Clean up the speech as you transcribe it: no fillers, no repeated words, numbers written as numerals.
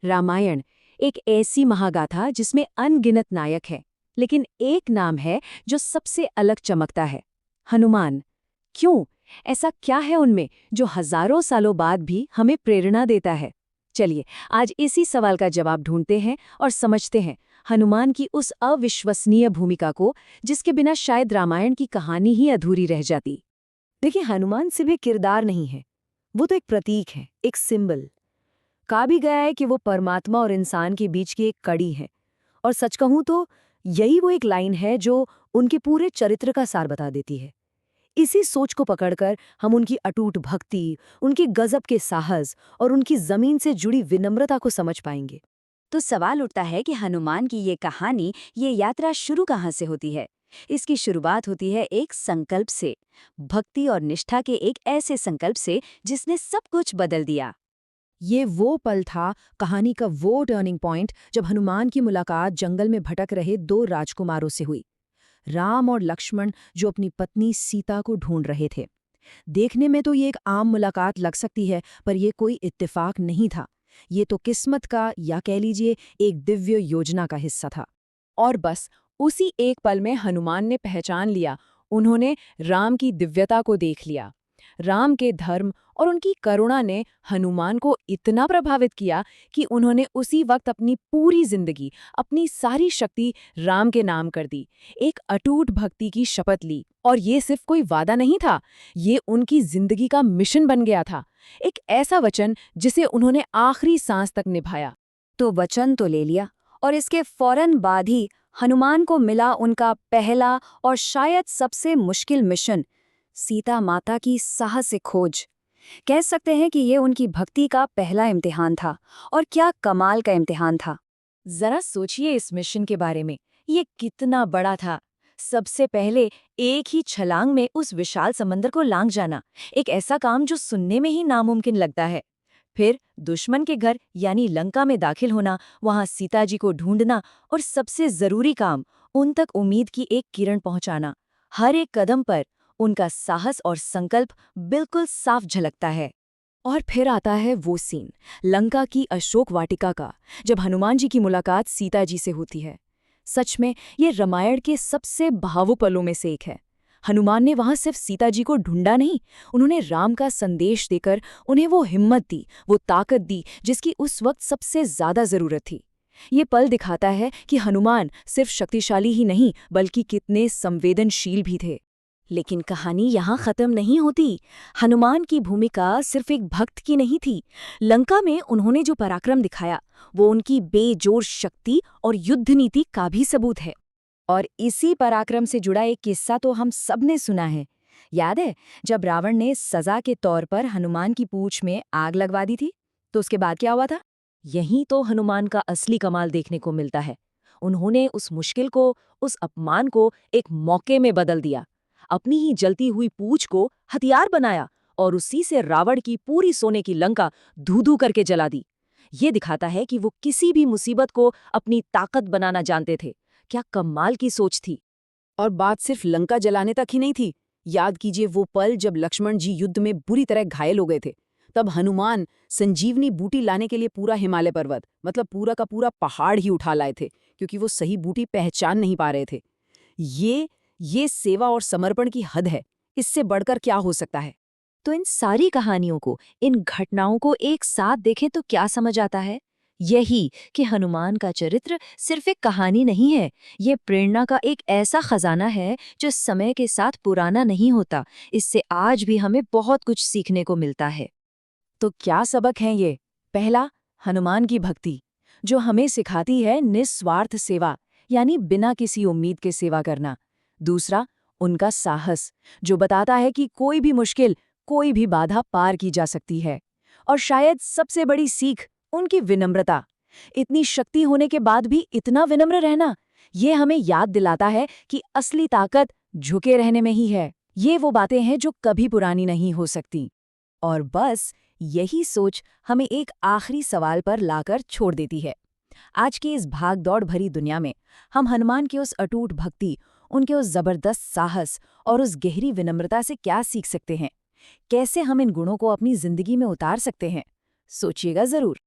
रामायण एक ऐसी महागाथा जिसमें अनगिनत नायक है, लेकिन एक नाम है जो सबसे अलग चमकता है, हनुमान। क्यों? ऐसा क्या है उनमें जो हजारों सालों बाद भी हमें प्रेरणा देता है? चलिए आज इसी सवाल का जवाब ढूंढते हैं और समझते हैं हनुमान की उस अविश्वसनीय भूमिका को, जिसके बिना शायद रामायण की कहानी ही अधूरी रह जाती। देखिए, हनुमान सिर्फ एक किरदार नहीं है, वो तो एक प्रतीक है, एक सिंबल। कहा भी गया है कि वो परमात्मा और इंसान के बीच की एक कड़ी है। और सच कहूं तो यही वो एक लाइन है जो उनके पूरे चरित्र का सार बता देती है। इसी सोच को पकड़कर हम उनकी अटूट भक्ति, उनकी गजब के साहस और उनकी जमीन से जुड़ी विनम्रता को समझ पाएंगे। तो सवाल उठता है कि हनुमान की ये कहानी, ये यात्रा शुरू कहाँ से होती है। इसकी शुरुआत होती है एक संकल्प से, भक्ति और निष्ठा के एक ऐसे संकल्प से जिसने सब कुछ बदल दिया। ये वो पल था, कहानी का वो टर्निंग पॉइंट, जब हनुमान की मुलाकात जंगल में भटक रहे दो राजकुमारों से हुई, राम और लक्ष्मण, जो अपनी पत्नी सीता को ढूंढ रहे थे। देखने में तो ये एक आम मुलाकात लग सकती है, पर यह कोई इत्तेफाक नहीं था। ये तो किस्मत का, या कह लीजिए एक दिव्य योजना का हिस्सा था। और बस उसी एक पल में हनुमान ने पहचान लिया, उन्होंने राम की दिव्यता को देख लिया। राम के धर्म और उनकी करुणा ने हनुमान को इतना प्रभावित किया कि उन्होंने उसी वक्त अपनी पूरी जिंदगी, अपनी सारी शक्ति राम के नाम कर दी। एक अटूट भक्ति की शपथ ली, और ये सिर्फ कोई वादा नहीं था, ये उनकी जिंदगी का मिशन बन गया था। एक ऐसा वचन जिसे उन्होंने आखिरी सांस तक निभाया। तो वचन तो ले लिया, और इसके फौरन बाद ही हनुमान को मिला उनका पहला और शायद सबसे मुश्किल मिशन, सीता माता की साहसिक खोज। कह सकते हैं कि ये उनकी भक्ति का पहला इम्तिहान था, और क्या कमाल का इम्तिहान था। जरा सोचिए इस मिशन के बारे में, ये कितना बड़ा था। सबसे पहले एक ही छलांग में उस विशाल समंदर को लांघ जाना, एक ऐसा काम जो सुनने में ही नामुमकिन लगता है। फिर दुश्मन के घर यानी लंका में दाखिल होना, वहां सीता जी को ढूंढना, और सबसे जरूरी काम, उन तक उम्मीद की एक किरण पहुंचाना। हर एक कदम पर उनका साहस और संकल्प बिल्कुल साफ झलकता है। और फिर आता है वो सीन, लंका की अशोक वाटिका का, जब हनुमान जी की मुलाकात सीता जी से होती है। सच में ये रामायण के सबसे भावुक पलों में से एक है। हनुमान ने वहां सिर्फ सीता जी को ढूंढा नहीं, उन्होंने राम का संदेश देकर उन्हें वो हिम्मत दी, वो ताकत दी जिसकी उस वक्त सबसे ज्यादा जरूरत थी। ये पल दिखाता है कि हनुमान सिर्फ शक्तिशाली ही नहीं, बल्कि कितने संवेदनशील भी थे। लेकिन कहानी यहाँ खत्म नहीं होती। हनुमान की भूमिका सिर्फ एक भक्त की नहीं थी। लंका में उन्होंने जो पराक्रम दिखाया, वो उनकी बेजोड़ शक्ति और युद्ध नीति का भी सबूत है। और इसी पराक्रम से जुड़ा एक किस्सा तो हम सब ने सुना है। याद है जब रावण ने सजा के तौर पर हनुमान की पूंछ में आग लगवा दी थी, तो उसके बाद क्या हुआ था? यहीं तो हनुमान का असली कमाल देखने को मिलता है। उन्होंने उस मुश्किल को, उस अपमान को एक मौके में बदल दिया। अपनी ही जलती हुई पूंछ को हथियार बनाया और उसी से रावण की पूरी सोने की लंका धू-धू करके जला दी। ये दिखाता है कि वो किसी भी मुसीबत को अपनी ताकत बनाना जानते थे। क्या कमाल की सोच थी। और बात सिर्फ लंका जलाने तक ही नहीं थी। याद कीजिए वो पल जब लक्ष्मण जी युद्ध में बुरी तरह घायल हो गए थे। तब हनुमान संजीवनी बूटी लाने के लिए पूरा हिमालय पर्वत, मतलब पूरा का पूरा पहाड़ ही उठा लाए थे, क्योंकि वो सही बूटी पहचान नहीं पा रहे थे। ये सेवा और समर्पण की हद है। इससे बढ़कर क्या हो सकता है? तो इन सारी कहानियों को, इन घटनाओं को एक साथ देखें तो क्या समझ आता है? यही कि हनुमान का चरित्र सिर्फ एक कहानी नहीं है, ये प्रेरणा का एक ऐसा खजाना है जो समय के साथ पुराना नहीं होता। इससे आज भी हमें बहुत कुछ सीखने को मिलता है। तो क्या सबक हैं ये? पहला, हनुमान की भक्ति, जो हमें सिखाती है निस्वार्थ सेवा, यानी बिना किसी उम्मीद के सेवा करना। दूसरा, उनका साहस, जो बताता है कि कोई भी मुश्किल, कोई भी बाधा पार की जा सकती है। और शायद सबसे बड़ी सीख, उनकी विनम्रता। इतनी शक्ति होने के बाद भी इतना विनम्र रहना, ये हमें याद दिलाता है कि असली ताकत झुके रहने में ही है। ये वो बातें हैं जो कभी पुरानी नहीं हो सकती। और बस यही सोच हमें एक आखिरी सवाल पर लाकर छोड़ देती है। आज की इस भाग-दौड़ भरी दुनिया में हम हनुमान की उस अटूट भक्ति, उनके उस जबरदस्त साहस और उस गहरी विनम्रता से क्या सीख सकते हैं? कैसे हम इन गुणों को अपनी जिंदगी में उतार सकते हैं? सोचिएगा जरूर।